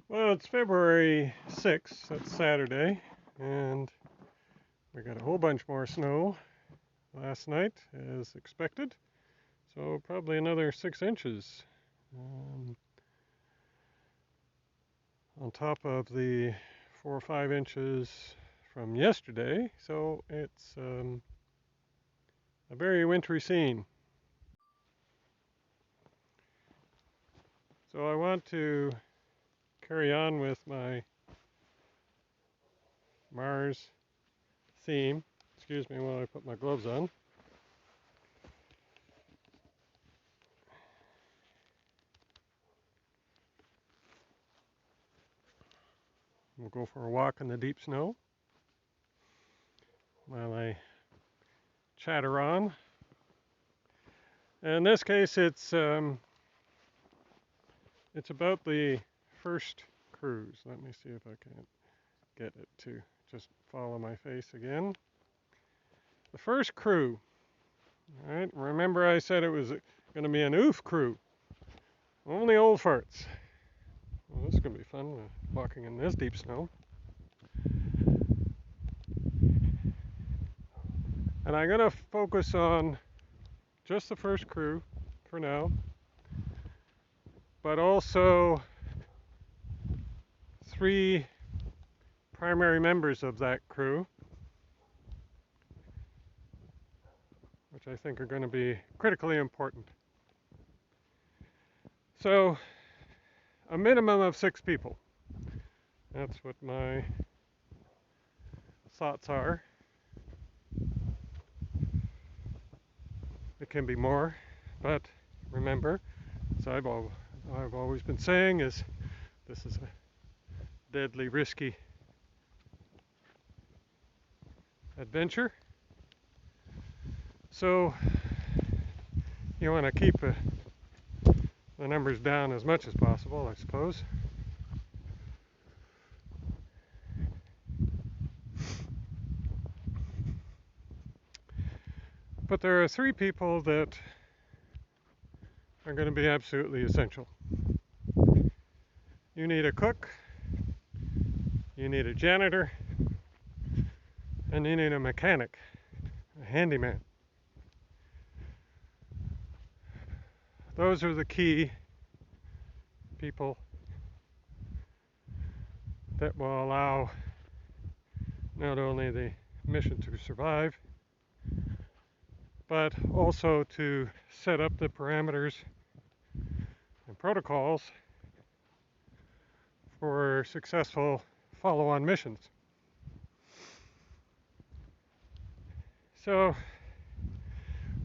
Well, it's February 6th, that's Saturday, and we got a whole bunch more snow last night as expected, so probably another 6 inches on top of the 4 or 5 inches from yesterday, so it's a very wintry scene. So I want to carry on with my Mars theme. Excuse me while I put my gloves on. We'll go for a walk in the deep snow while I chatter on. In this case, it's about the first cruise. Let me see if I can get it to just follow my face again. The first crew. All right, remember I said it was going to be an oof crew. Only old farts. Well, this is going to be fun walking in this deep snow. And I'm going to focus on just the first crew for now, but also three primary members of that crew, which I think are going to be critically important. So, a minimum of 6 people. That's what my thoughts are. It can be more, but remember, as I've always been saying, is this is a deadly risky adventure. So you want to keep the numbers down as much as possible, I suppose. But there are 3 people that are going to be absolutely essential. You need a cook, you need a janitor, and you need a mechanic, a handyman. Those are the key people that will allow not only the mission to survive, but also to set up the parameters and protocols for successful follow-on missions. So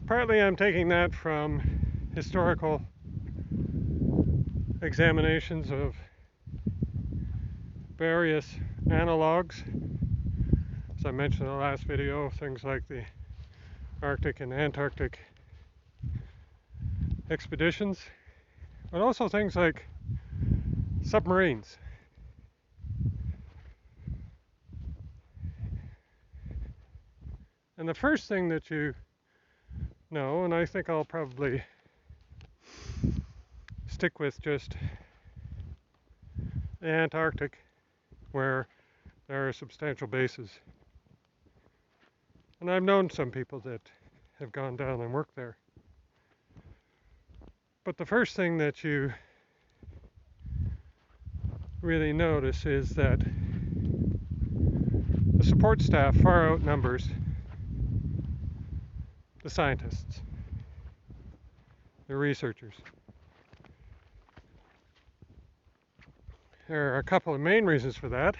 partly I'm taking that from historical examinations of various analogs. As I mentioned in the last video, things like the Arctic and Antarctic expeditions, but also things like submarines. And the first thing that you know, and I think I'll probably stick with just the Antarctic, where there are substantial bases. And I've known some people that have gone down and worked there. But the first thing that you really notice is that the support staff far outnumbers the scientists, the researchers. There are a couple of main reasons for that.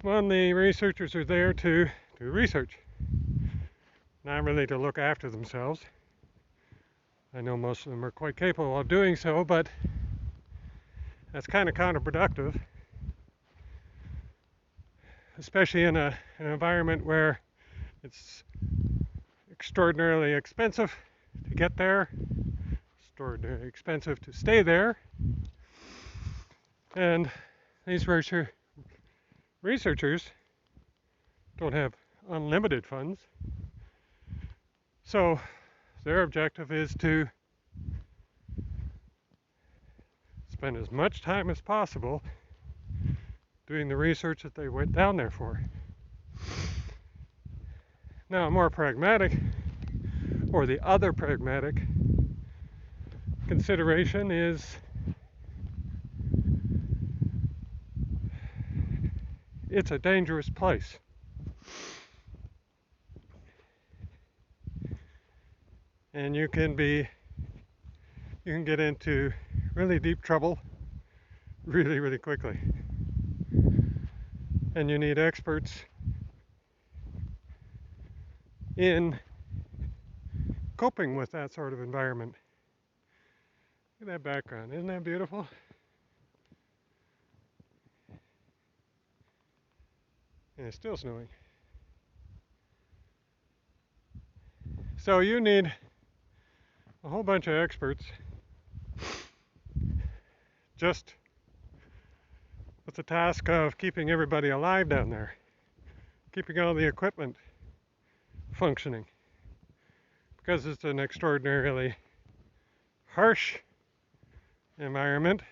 One, the researchers are there to do research, not really to look after themselves. I know most of them are quite capable of doing so, but that's kind of counterproductive, especially in an environment where it's extraordinarily expensive to get there, extraordinarily expensive to stay there, and these researchers don't have unlimited funds. So their objective is to spend as much time as possible doing the research that they went down there for. Now, a more pragmatic, or the other pragmatic consideration is it's a dangerous place. And you can get into really deep trouble really, really quickly. And you need experts in coping with that sort of environment. Look at that background. Isn't that beautiful? And it's still snowing. So you need a whole bunch of experts just with the task of keeping everybody alive down there, keeping all the equipment functioning, because it's an extraordinarily harsh environment,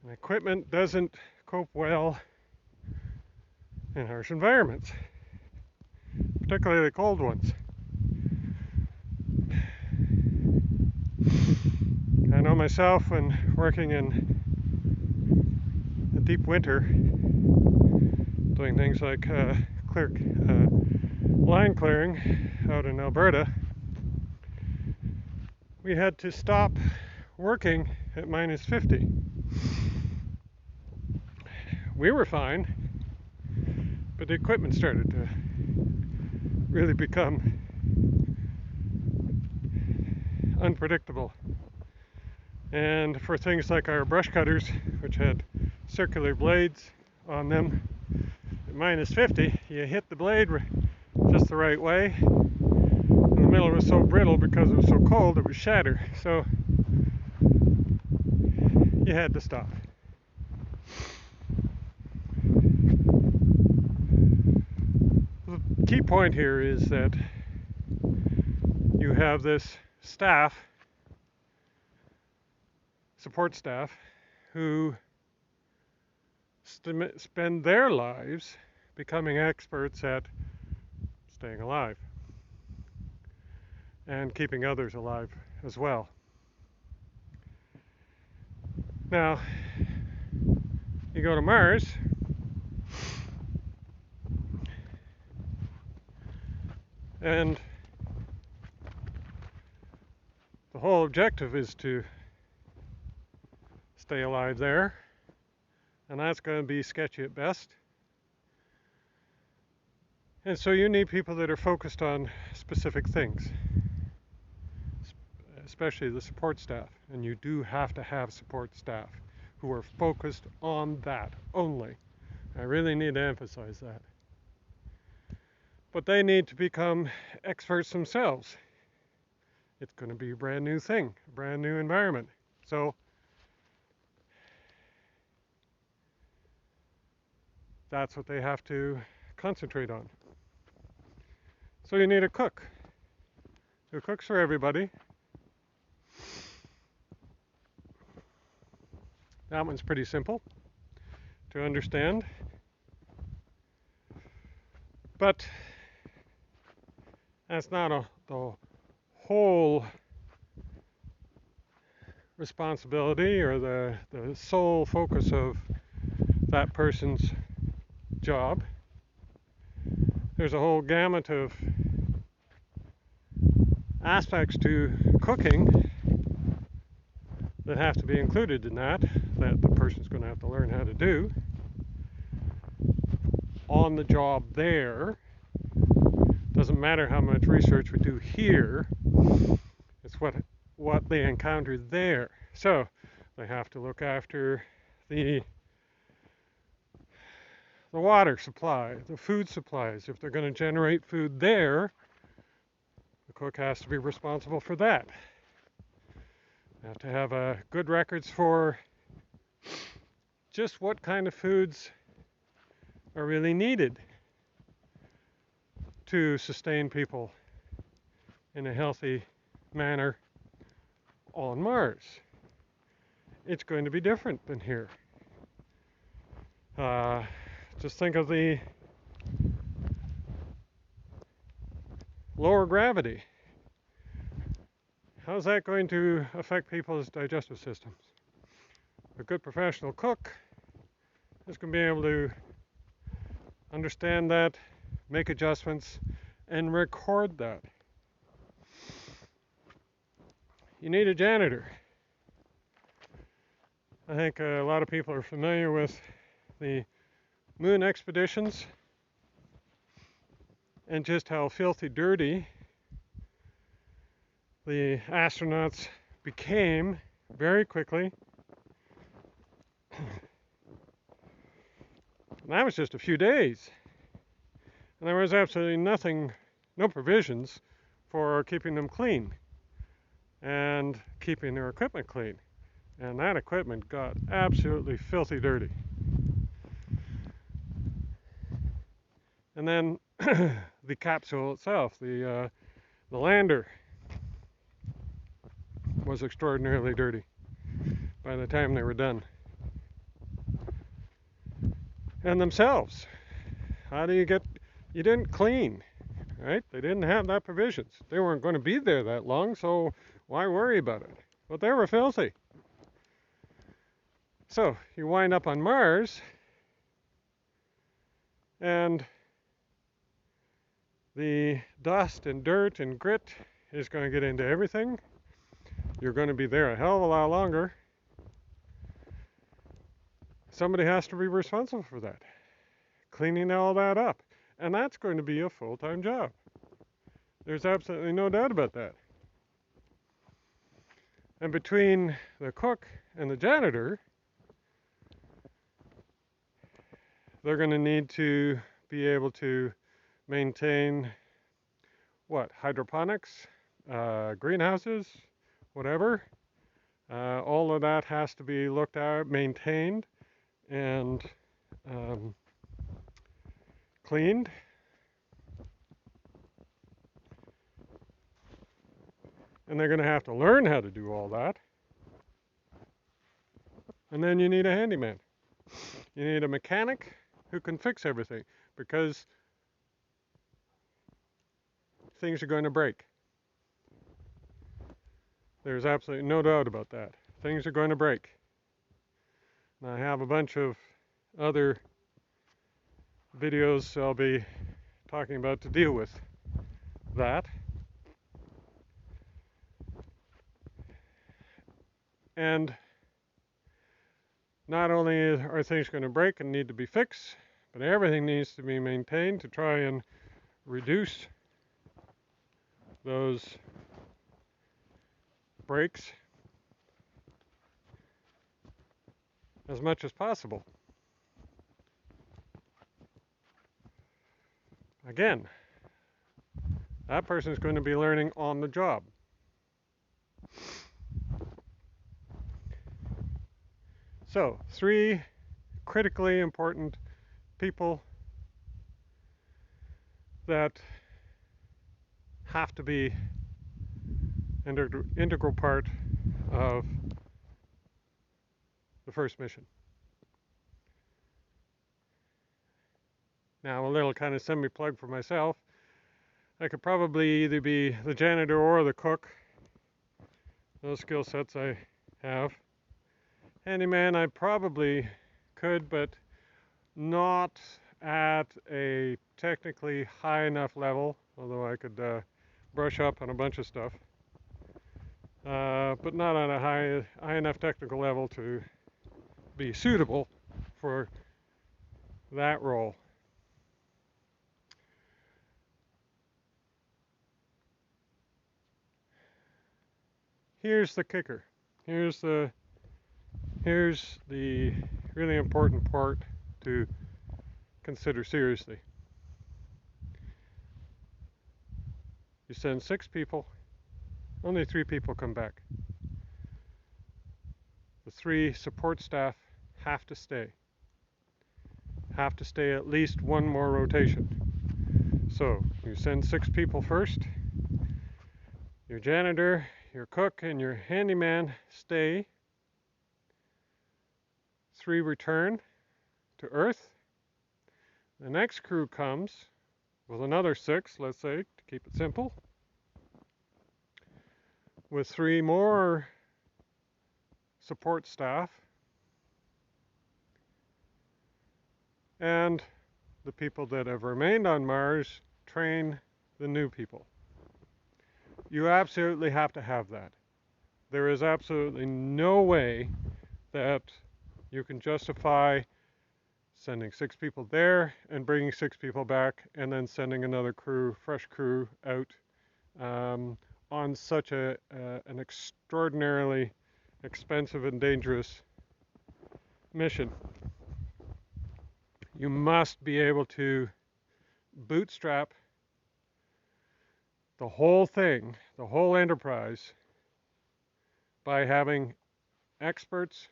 and equipment doesn't cope well in harsh environments, particularly the cold ones. I know myself, when working in the deep winter, doing things like line clearing out in Alberta, we had to stop working at minus 50. We were fine, but the equipment started to really become unpredictable. And for things like our brush cutters, which had circular blades on them, at minus 50, you hit the blade just the right way, and the metal was so brittle because it was so cold it would shatter. So you had to stop. The key point here is that you have this staff, support staff, who spend their lives becoming experts at staying alive and keeping others alive as well. Now, you go to Mars, and the whole objective is to stay alive there, and that's going to be sketchy at best. And so you need people that are focused on specific things, especially the support staff. And you do have to have support staff who are focused on that only. I really need to emphasize that. But they need to become experts themselves. It's going to be a brand new thing, a brand new environment. So that's what they have to concentrate on. So you need a cook who cooks for everybody. That one's pretty simple to understand. But that's not the whole responsibility or the sole focus of that person's job. There's a whole gamut of aspects to cooking that have to be included in that the person's going to have to learn how to do on the job there. Doesn't matter how much research we do here, it's what they encounter there. So they have to look after the water supply, the food supplies. If they're going to generate food there, the cook has to be responsible for that. They have to have good records for just what kind of foods are really needed to sustain people in a healthy manner on Mars. it's going to be different than here. Just think of the lower gravity. How's that going to affect people's digestive systems? A good professional cook is going to be able to understand that, make adjustments, and record that. You need a janitor. I think a lot of people are familiar with the moon expeditions and just how filthy dirty the astronauts became very quickly. And that was just a few days. And there was absolutely nothing, no provisions for keeping them clean and keeping their equipment clean. And that equipment got absolutely filthy dirty. And then the capsule itself, the lander, was extraordinarily dirty by the time they were done. And themselves, how do you didn't clean, right? They didn't have that provisions. They weren't going to be there that long, so why worry about it? But they were filthy. So you wind up on Mars, and the dust and dirt and grit is going to get into everything. You're going to be there a hell of a lot longer. Somebody has to be responsible for that, cleaning all that up. And that's going to be a full-time job. There's absolutely no doubt about that. And between the cook and the janitor, they're going to need to be able to maintain hydroponics, greenhouses, whatever. All of that has to be looked at, maintained, and cleaned. And they're going to have to learn how to do all that. And then you need a handyman. You need a mechanic who can fix everything, because things are going to break. There's absolutely no doubt about that. Things are going to break. And I have a bunch of other videos I'll be talking about to deal with that. And not only are things going to break and need to be fixed, but everything needs to be maintained to try and reduce those breaks as much as possible. Again, that person is going to be learning on the job. So, 3 critically important people that have to be integral part of the first mission. Now, a little kind of semi-plug for myself. I could probably either be the janitor or the cook. Those skill sets I have. Handyman I probably could, but not at a technically high enough level, although I could brush up on a bunch of stuff. But not on a high enough technical level to be suitable for that role. Here's the kicker. Here's the really important part to consider seriously. You send 6 people, only 3 people come back. The 3 support staff have to stay at least one more rotation. So you send 6 people first. Your janitor, your cook, and your handyman stay. 3 return to Earth. The next crew comes with another 6, let's say, to keep it simple, with 3 more support staff, and the people that have remained on Mars train the new people. You absolutely have to have that. There is absolutely no way that you can justify sending 6 people there and bringing 6 people back and then sending another crew, fresh crew out on such an extraordinarily expensive and dangerous mission. You must be able to bootstrap the whole thing, the whole enterprise, by having experts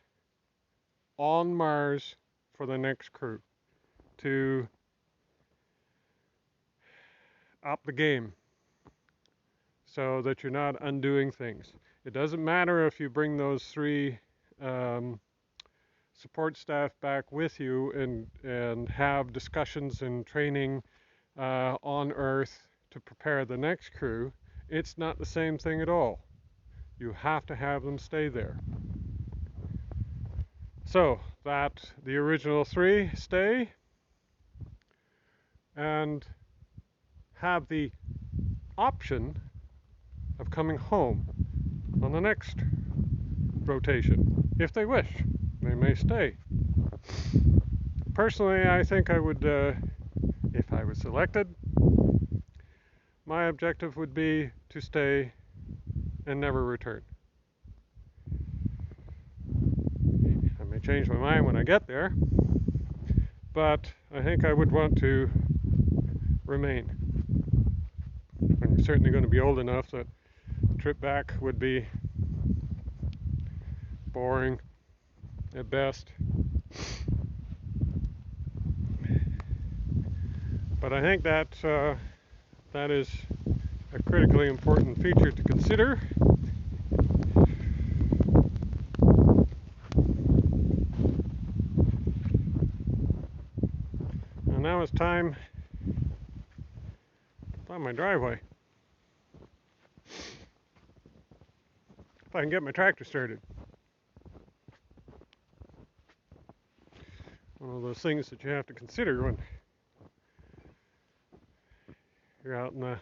on Mars for the next crew to up the game so that you're not undoing things. It doesn't matter if you bring those 3 support staff back with you and have discussions and training on Earth to prepare the next crew. It's not the same thing at all. You have to have them stay there. So that the original 3 stay and have the option of coming home on the next rotation if they wish. They may stay. Personally, I think I would, if I was selected, my objective would be to stay and never return. I may change my mind when I get there, but I think I would want to remain. I'm certainly going to be old enough that the trip back would be boring at best. But I think that that is a critically important feature to consider. And now it's time to find my driveway. If I can get my tractor started. One of those things that you have to consider when you're out in the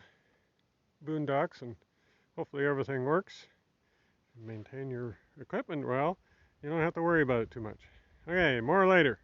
boondocks, and hopefully everything works. Maintain your equipment well. You don't have to worry about it too much. Okay, more later.